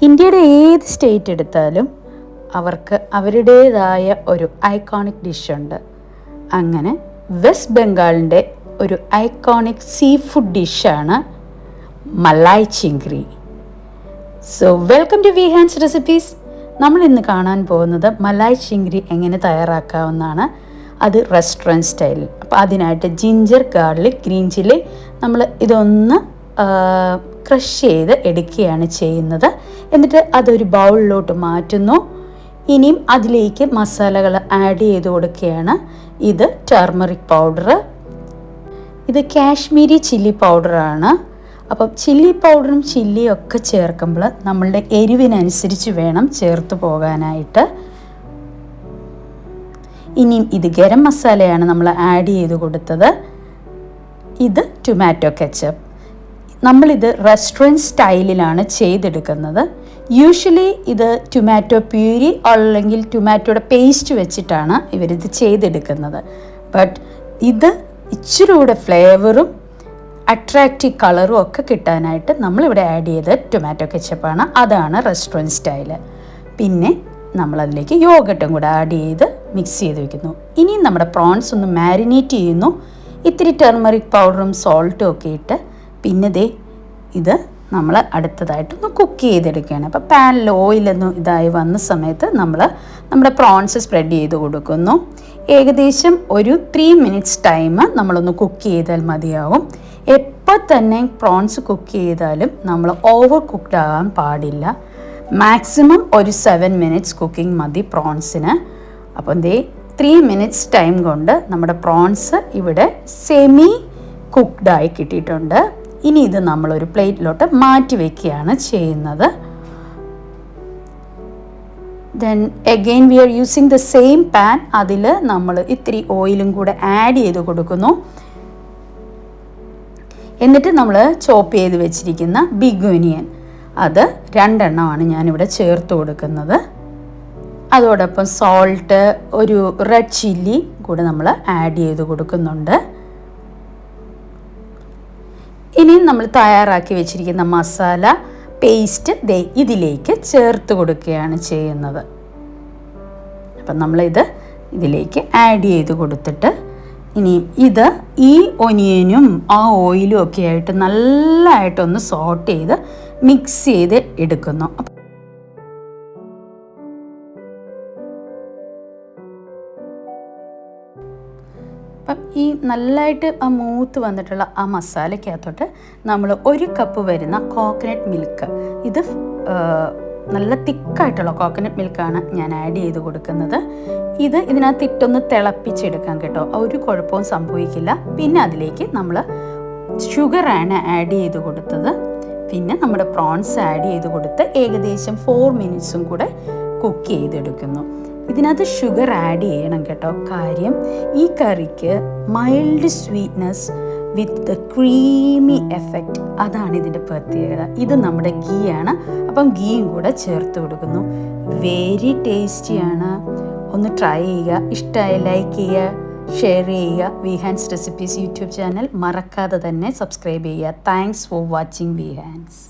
ഇന്ത്യയുടെ ഏത് സ്റ്റേറ്റ് എടുത്താലും അവർക്ക് അവരുടേതായ ഒരു ഐക്കോണിക് ഡിഷുണ്ട്. അങ്ങനെ വെസ്റ്റ് ബംഗാളിൻ്റെ ഒരു ഐക്കോണിക് സീ ഫുഡ് ഡിഷാണ് malai chingri. So welcome to Vihaan's recipes. നമ്മൾ ഇന്ന് കാണാൻ പോകുന്നത് മലായ് ചിങ്ക്രി എങ്ങനെ തയ്യാറാക്കാവുന്നതാണ്. അത് റെസ്റ്റോറൻറ്റ് സ്റ്റൈലിൽ. അപ്പോൾ അതിനായിട്ട് ജിഞ്ചർ, ഗാർലിക്, ഗ്രീൻ ചില്ലി നമ്മൾ ഇതൊന്ന് ക്രഷ് ചെയ്ത് എടുക്കുകയാണ് ചെയ്യുന്നത്. എന്നിട്ട് അതൊരു ബൗളിലോട്ട് മാറ്റുന്നു. ഇനിയും അതിലേക്ക് മസാലകൾ ആഡ് ചെയ്ത് കൊടുക്കുകയാണ്. ഇത് ടർമറിക് പൗഡർ, ഇത് കാശ്മീരി ചില്ലി പൗഡറാണ്. അപ്പം ചില്ലി പൗഡറും ചില്ലിയും ഒക്കെ ചേർക്കുമ്പോൾ നമ്മളുടെ എരിവിനനുസരിച്ച് വേണം ചേർത്ത് പോകാനായിട്ട്. ഇനിയും ഇത് ഗരം മസാലയാണ് നമ്മൾ ആഡ് ചെയ്ത് കൊടുത്തത്. ഇത് ടൊമാറ്റോ കെച്ചപ്പ്. നമ്മളിത് റെസ്റ്റോറൻറ്റ് സ്റ്റൈലിലാണ് ചെയ്തെടുക്കുന്നത്. യൂഷ്വലി ഇത് ടൊമാറ്റോ പ്യൂരി അല്ലെങ്കിൽ ടൊമാറ്റോയുടെ പേസ്റ്റ് വെച്ചിട്ടാണ് ഇവരിത് ചെയ്തെടുക്കുന്നത്. ബട്ട് ഇത് ഇച്ചിരി കൂടെ ഫ്ലേവറും അട്രാക്റ്റീവ് കളറും ഒക്കെ കിട്ടാനായിട്ട് നമ്മളിവിടെ ആഡ് ചെയ്ത് ടൊമാറ്റോ കെച്ചപ്പാണ്. അതാണ് റെസ്റ്റോറൻറ്റ് സ്റ്റൈല്. പിന്നെ നമ്മളതിലേക്ക് യോഗട്ടും കൂടെ ആഡ് ചെയ്ത് മിക്സ് ചെയ്ത് വയ്ക്കുന്നു. ഇനിയും നമ്മുടെ പ്രോൺസ് ഒന്ന് മാരിനേറ്റ് ചെയ്യുന്നു. ഇത്തിരി ടർമറിക് പൗഡറും സോൾട്ടും ഒക്കെ ഇട്ട്. പിന്നെ ഇത് നമ്മൾ അടുത്തതായിട്ടൊന്ന് കുക്ക് ചെയ്തെടുക്കുകയാണ്. അപ്പോൾ പാനിൽ ഓയിലൊന്നും ഇതായി വന്ന സമയത്ത് നമ്മൾ നമ്മുടെ പ്രോൺസ് സ്പ്രെഡ് ചെയ്ത് കൊടുക്കുന്നു. ഏകദേശം ഒരു 3 minutes ടൈം നമ്മളൊന്ന് കുക്ക് ചെയ്താൽ മതിയാവും. എപ്പോൾ തന്നെ പ്രോൺസ് കുക്ക് ചെയ്താലും നമ്മൾ ഓവർ കുക്ക്ഡ് ആകാൻ പാടില്ല. മാക്സിമം ഒരു 7 minutes കുക്കിംഗ് മതി പ്രോൺസിന്. അപ്പം 3 minutes ടൈം കൊണ്ട് നമ്മുടെ പ്രോൺസ് ഇവിടെ സെമി കുക്ക്ഡായി കിട്ടിയിട്ടുണ്ട്. ഇനി ഇത് നമ്മളൊരു പ്ലേറ്റിലോട്ട് മാറ്റി വയ്ക്കുകയാണ് ചെയ്യുന്നത്. Then again we are using the same pan. അതിൽ നമ്മൾ ഇത്തിരി ഓയിലും കൂടെ ആഡ് ചെയ്ത് കൊടുക്കുന്നു. എന്നിട്ട് നമ്മൾ ചോപ്പ് ചെയ്ത് വെച്ചിരിക്കുന്ന ബിഗ് ഒനിയൻ, അത് 2 എണ്ണമാണ് ഞാനിവിടെ ചേർത്ത് കൊടുക്കുന്നത്. അതോടൊപ്പം സോൾട്ട്, ഒരു റെഡ് ചില്ലി കൂടെ നമ്മൾ ആഡ് ചെയ്ത് കൊടുക്കുന്നുണ്ട്. ഇനിയും നമ്മൾ തയ്യാറാക്കി വെച്ചിരിക്കുന്ന മസാല പേസ്റ്റ് ഇതിലേക്ക് ചേർത്ത് കൊടുക്കുകയാണ് ചെയ്യുന്നത്. അപ്പം നമ്മളിത് ഇതിലേക്ക് ആഡ് ചെയ്ത് കൊടുത്തിട്ട് ഇനിയും ഈ ഒനിയനും ആ ഓയിലും ഒക്കെ ആയിട്ട് നല്ലതായിട്ടൊന്ന് സോട്ട് ചെയ്ത് മിക്സ് ചെയ്ത് എടുക്കുന്നു. അപ്പം ഈ നല്ലതായിട്ട് ആ മൂത്ത് വന്നിട്ടുള്ള ആ മസാലയ്ക്കകത്തോട്ട് നമ്മൾ 1 കപ്പ് വരുന്ന കോക്കനട്ട് മിൽക്ക്, ഇത് നല്ല തിക്കായിട്ടുള്ള കോക്കനട്ട് മിൽക്കാണ് ഞാൻ ആഡ് ചെയ്ത് കൊടുക്കുന്നത്. ഇതിനകത്ത് ഇട്ടൊന്ന് തിളപ്പിച്ചെടുക്കാം കേട്ടോ, ഒരു കുഴപ്പവും സംഭവിക്കില്ല. പിന്നെ അതിലേക്ക് നമ്മൾ ഷുഗറാണ് ആഡ് ചെയ്ത് കൊടുത്തത്. പിന്നെ നമ്മുടെ പ്രോൺസ് ആഡ് ചെയ്ത് കൊടുത്ത് ഏകദേശം 4 minutes കൂടെ കുക്ക് ചെയ്തെടുക്കുന്നു. ഇതിനകത്ത് ഷുഗർ ആഡ് ചെയ്യണം കേട്ടോ. കാര്യം ഈ കറിക്ക് mild sweetness with the creamy effect, അതാണ് ഇതിൻ്റെ പ്രത്യേകത. ഇത് നമ്മുടെ ഗീ ആണ്. അപ്പം ഗീയും കൂടെ ചേർത്ത് കൊടുക്കുന്നു. വെരി ടേസ്റ്റിയാണ്. ഒന്ന് ട്രൈ ചെയ്യുക. ഇഷ്ടമായി ലൈക്ക് ചെയ്യുക, ഷെയർ ചെയ്യുക. വിഹാൻസ് റെസിപ്പീസ് യൂട്യൂബ് ചാനൽ മറക്കാതെ തന്നെ സബ്സ്ക്രൈബ് ചെയ്യുക. Thanks for watching വിഹാൻസ്.